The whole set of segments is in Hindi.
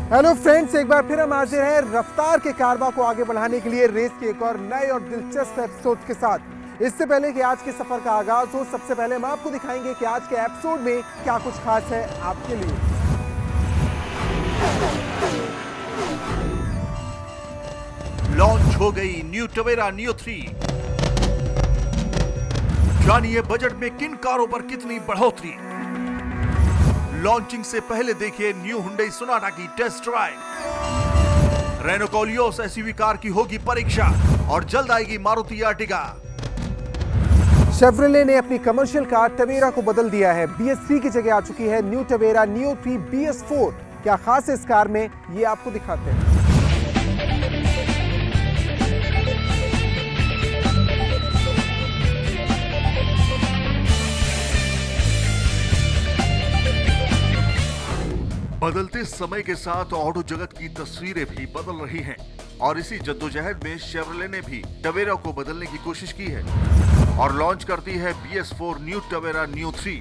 हेलो फ्रेंड्स, एक बार फिर हम हाजिर हैं रफ्तार के कारवां को आगे बढ़ाने के लिए रेस के एक और नए और दिलचस्प एपिसोड के साथ। इससे पहले कि आज के सफर का आगाज हो, सबसे पहले हम आपको दिखाएंगे कि आज के एपिसोड में क्या कुछ खास है आपके लिए। लॉन्च हो गई न्यू टवेरा नियो 3। जानिए बजट में किन कारों पर कितनी बढ़ोतरी। लॉन्चिंग से पहले देखिए न्यू हुंडई सोनाटा की test drive. Renault Koleos SUV car की होगी परीक्षा और जल्द आएगी मारुति आर्टिगा। शेवरले ने अपनी कमर्शियल कार टवेरा को बदल दिया है। BS3 की जगह आ चुकी है न्यू टवेरा नियो 3 BS4। क्या खास है इस कार में, ये आपको दिखाते हैं। बदलते समय के साथ ऑटो जगत की तस्वीरें भी बदल रही हैं और इसी जद्दोजहद में शेवरले ने भी टवेरा को बदलने की कोशिश की है और लॉन्च करती है BS4 new Tavera neo 3।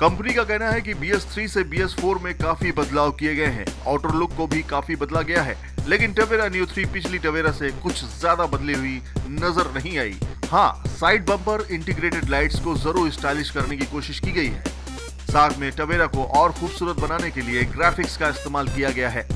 Company का कहना है कि BS3 से BS4 में काफी बदलाव किए गए हैं। आउटर लुक को भी काफी बदला गया है, लेकिन टवेरा नियो 3 पिछली टवेरा से कुछ ज्यादा बदली हुई नजर नहीं आई। हाँ, साइड बम्पर इंटीग्रेटेड लाइट्स को जरूर स्टाइलिश करने की कोशिश की गई है। साथ में टवेरा को और खूबसूरत बनाने के लिए ग्राफिक्स का इस्तेमाल किया गया है।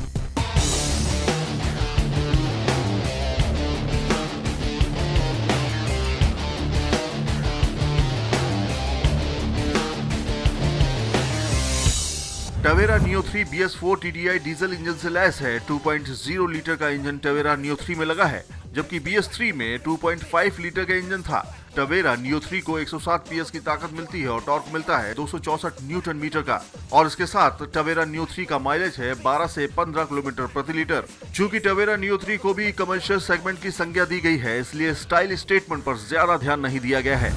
Tavera neo 3 BS4 TDI diesel engine से लैस है। 2.0 लीटर का इंजन टवेरा नियो 3 में लगा है, जबकि BS3 में 2.5 लीटर का इंजन था। टवेरा नियो 3 को 107 PS की ताकत मिलती है और टॉर्क मिलता है 264 न्यूटन मीटर का। और इसके साथ टवेरा नियो 3 का माइलेज है 12 से 15 किलोमीटर प्रति लीटर। चूंकि टवेरा नियो 3 को भी कमर्शियल सेगमेंट की संज्ञा दी गई है, इसलिए स्टाइल स्टेटमेंट पर ज्यादा ध्यान नहीं दिया गया है।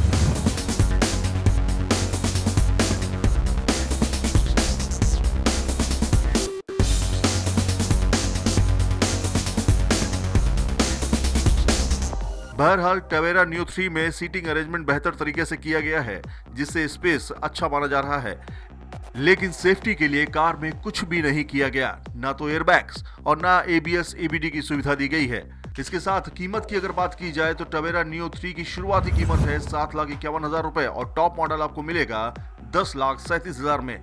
बहरहाल टवेरा नियो 3 में सीटिंग अरेंजमेंट बेहतर तरीके से किया गया है, जिससे स्पेस अच्छा माना जा रहा है। लेकिन सेफ्टी के लिए कार में कुछ भी नहीं किया गया, ना तो एयरबैग्स और ना ABS ABD की सुविधा दी गई है। इसके साथ कीमत की अगर बात की जाए तो टवेरा नियो 3 की शुरुआती कीमत है 7,51,000 रुपए और टॉप मॉडल आपको मिलेगा 10,37,000 में।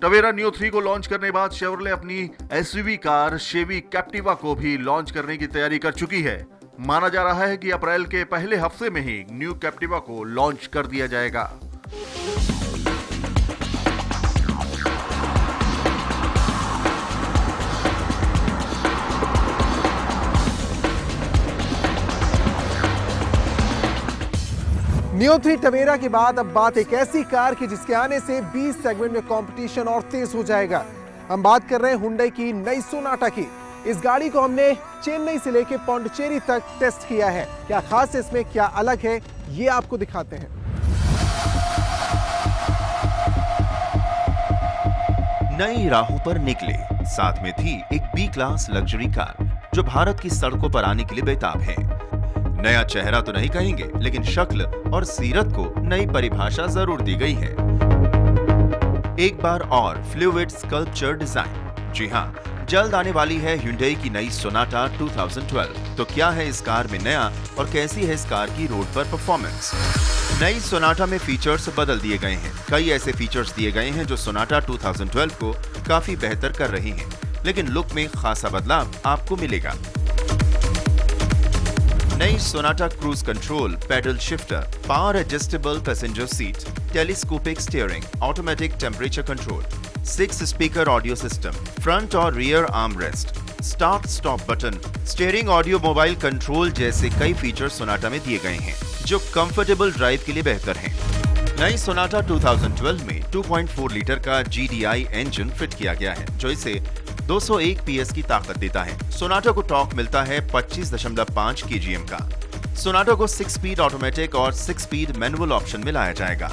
टवेरा नियो 3 को लॉन्च करने के बाद शेवरले अपनी SUV कार शेवी कैप्टिवा को भी लॉन्च करने की तैयारी कर चुकी है। माना जा रहा है कि अप्रैल के पहले हफ्ते में ही न्यू कैप्टिवा को लॉन्च कर दिया जाएगा। नियो 3 टवेरा के बाद अब बात एक ऐसी कार की जिसके आने से 20 सेगमेंट में कंपटीशन और तेज हो जाएगा। हम बात कर रहे हैं हुंडई की नई सोनाटा की। इस गाड़ी को हमने चेन्नई से लेकर पौंडीचेरी तक टेस्ट किया है। क्या खास है इसमें, क्या अलग है, ये आपको दिखाते हैं। नई राहों पर निकले, साथ में थी एक B क्लास लग्जरी कार जो भारत की सड़कों पर आने के लिए बेताब है। नया चेहरा तो नहीं कहेंगे, लेकिन शक्ल और सीरत को नई परिभाषा जरूर दी गई है। एक बार और फ्लूइड स्कल्पचर डिजाइन। जी हाँ, जल्द आने वाली है हुंडई की नई सोनाटा 2012। तो क्या है इस कार में नया और कैसी है इस कार की रोड पर परफॉर्मेंस? नई सोनाटा में फीचर्स बदल दिए गए हैं। कई ऐसे फीचर्स दिए गए हैं जो सोनाटा 2012 को काफी बेहतर कर रही हैं, लेकिन लुक में खासा बदलाव आपको मिलेगा। नई Sonata cruise control, pedal shifter, power adjustable passenger seat, telescopic steering, automatic temperature control, 6 speaker audio system, front और rear armrest, start stop button, steering audio mobile control जैसे कई फीचर सोनाटा में दिए गए हैं जो कंफर्टेबल ड्राइव के लिए बेहतर हैं। नई सोनाटा 2012 में 2.4 लीटर का GDI इंजन फिट किया गया है जो इसे 201 PS की ताकत देता है। सोनाटा को टॉर्क मिलता है 25.5 kgm का। सोनाटा को 6 स्पीड ऑटोमेटिक और 6 स्पीड मैनुअल ऑप्शन में लाया जाएगा।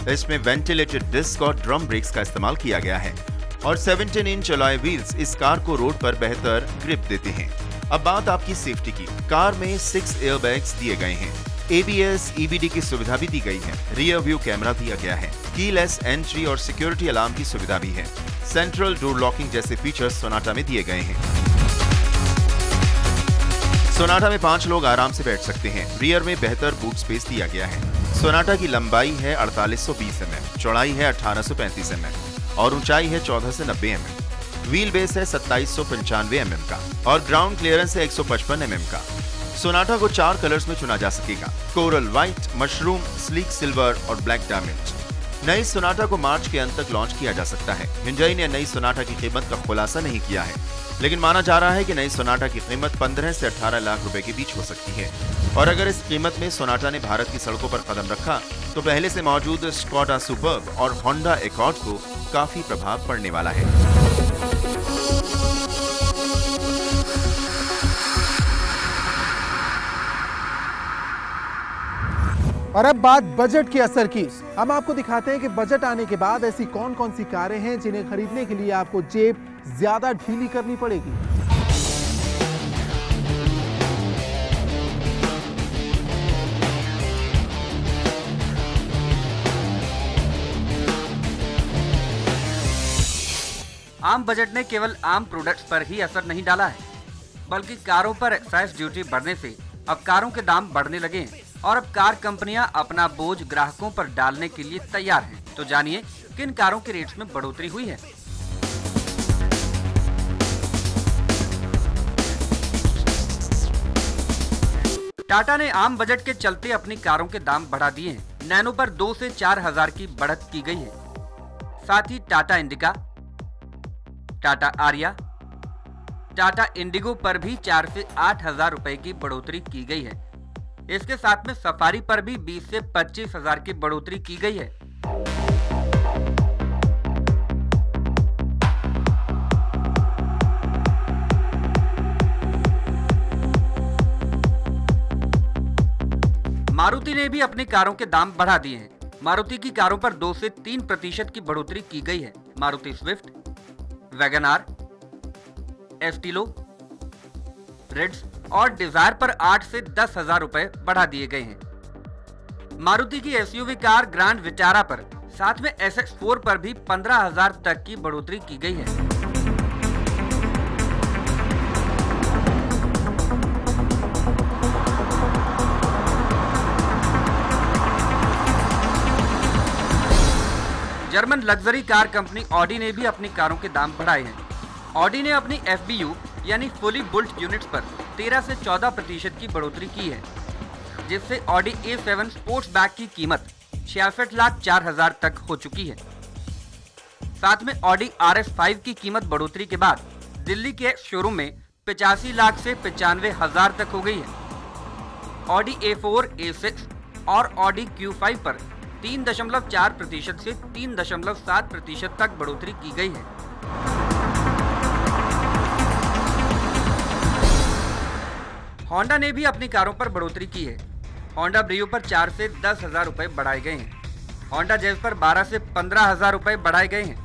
इसमें वेंटिलेटेड डिस्क और ड्रम ब्रेक्स का इस्तेमाल किया गया है और 17 इंच अलॉय व्हील्स इस कार को रोड पर बेहतर ग्रिप देते हैं। अब बात आपकी सेफ्टी की। कार में 6 एयरबैग्स दिए गए हैं। ABS, EBD की सुविधा भी दी गई है। रियर व्यू कैमरा दिया गया है। कीलेस एंट्री और सिक्योरिटी अलार्म की सुविधा भी है। सेंट्रल डोर लॉकिंग जैसे फीचर्स सोनाटा में दिए गए हैं। सोनाटा में 5 लोग आराम से बैठ सकते हैं। रियर में बेहतर बूट स्पेस दिया गया है। सोनाटा की लंबाई है 4820 mm, चौड़ाई है 1835 mm और ऊंचाई है 14 से 90 mm। व्हील बेस है 2795 mm का और ग्राउंड क्लियरेंस है 155 mm का। सोनाटा को 4 कलर्स में चुना जा सकेगा: coral white, mushroom, sleek silver और ब्लैक डायमंड। नई सोनाटा को मार्च के अंत तक लॉन्च किया जा सकता है। हिंडई ने नई सोनाटा की कीमत का खुलासा नहीं किया है, लेकिन माना जा रहा है कि नई सोनाटा की कीमत 15 से 18 लाख रुपए के बीच हो सकती है। और अगर इस कीमत में सोनाटा ने भारत की सड़कों पर कदम रखा तो पहले से मौजूद स्कोडा सुपर्ब और होंडा एकॉर्ड को काफी प्रभाव पड़ने वाला है। और अब बात बजट के असर की। हम आपको दिखाते हैं कि बजट आने के बाद ऐसी कौन कौन सी कारें हैं जिन्हें खरीदने के लिए आपको जेब ज्यादा ढीली करनी पड़ेगी। आम बजट ने केवल आम प्रोडक्ट्स पर ही असर नहीं डाला है, बल्कि कारों पर एक्साइज ड्यूटी बढ़ने से अब कारों के दाम बढ़ने लगे हैं और अब कार कंपनियां अपना बोझ ग्राहकों पर डालने के लिए तैयार हैं। तो जानिए किन कारों के रेट्स में बढ़ोतरी हुई है। टाटा ने आम बजट के चलते अपनी कारों के दाम बढ़ा दिए हैं। नैनो पर 2 से 4 हजार की बढ़त की गई है। साथ ही टाटा इंडिका, टाटा आर्या, टाटा इंडिगो पर भी 4 से 8 हजार रुपए की बढ़ोतरी की गई है। इसके साथ में सफारी पर भी 20 से 25 हजार की बढ़ोतरी की गई है। मारुति ने भी अपनी कारों के दाम बढ़ा दिए हैं। मारुति की कारों पर 2 से 3% की बढ़ोतरी की गई है। Maruti Swift, Wagon R, Estilo, Ritz और डिजायर पर 8 से 10 हजार रुपए बढ़ा दिए गए हैं। मारुति की एसयूवी कार ग्रैंड विटारा पर, साथ में SX4 पर भी 15,000 तक की बढ़ोतरी की गई है। German luxury car company Audi ने भी अपनी कारों के दाम बढ़ाए हैं। ऑडी ने अपनी FBU यानी फुली बुल्ट यूनिट्स पर 13 से 14% की बढ़ोतरी की है, जिससे ऑडी A7 स्पोर्ट्स बैग की कीमत 66,04,000 तक हो चुकी है। साथ में ऑडी RS5 की कीमत बढ़ोतरी के बाद दिल्ली के शोरूम में 85 लाख से 95,000 तक हो गई है। ऑडी A4, A6 और ऑडी Q5 पर 3.4% से 3.7% तक बढ़ोतरी की गई है। होंडा ने भी अपनी कारों पर बढ़ोतरी की है। होंडा ब्रियो पर 4 से 10 हजार रुपए बढ़ाए गए हैं। होंडा जैज पर 12 से 15 हजार रुपए बढ़ाए गए हैं।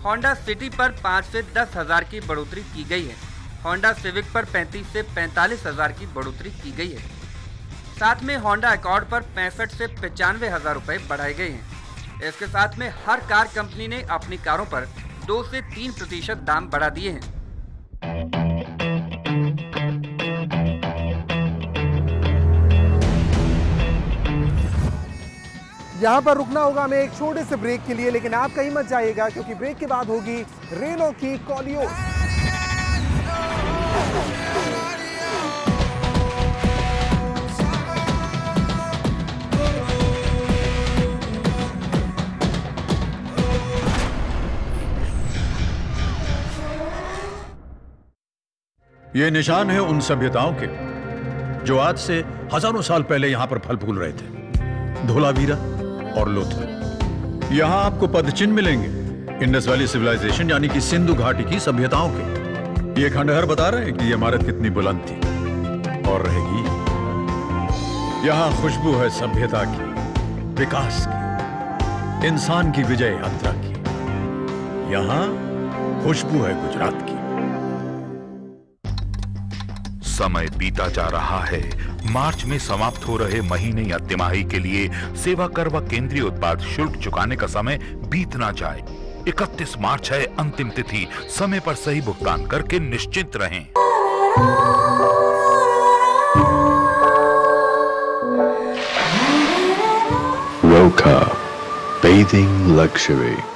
होंडा सिटी पर 5 से 10 हजार की बढ़ोतरी की गई है। होंडा सिविक पर 35 से 45 हजार की बढ़ोतरी की गई है। साथ में होंडा एकॉर्ड पर 65 से 95 हजार रुपए बढ़ाए गए हैं। इसके साथ में हर कार कंपनी ने अपनी कारों पर 2 से 3% दाम बढ़ा दिए हैं। यहाँ पर रुकना होगा हमें एक छोटे से ब्रेक के लिए, लेकिन आप कहीं मत जाइएगा क्योंकि ब्रेक के बाद होगी रेनो की कॉलियोस। ये निशान है उन सभ्यताओं के जो आज से हजारों साल पहले यहां पर फल फूल रहे थे। धोलावीरा और लोथल। यहां आपको पदचिन्ह मिलेंगे इंडस वैली सिविलाइजेशन यानी कि सिंधु घाटी की सभ्यताओं के। ये खंडहर बता रहे हैं कि ये इमारत कितनी बुलंद थी और रहेगी। यहाँ खुशबू है सभ्यता की, विकास की, इंसान की विजय यात्रा की। यहाँ खुशबू है गुजरात की। समय बीता जा रहा है। मार्च में समाप्त हो रहे महीने या तिमाही के लिए सेवा कर व केंद्रीय उत्पाद शुल्क चुकाने का समय बीत ना जाए। 31 मार्च है अंतिम तिथि। समय पर सही भुगतान करके निश्चिंत रहें। Roka, bathing luxury.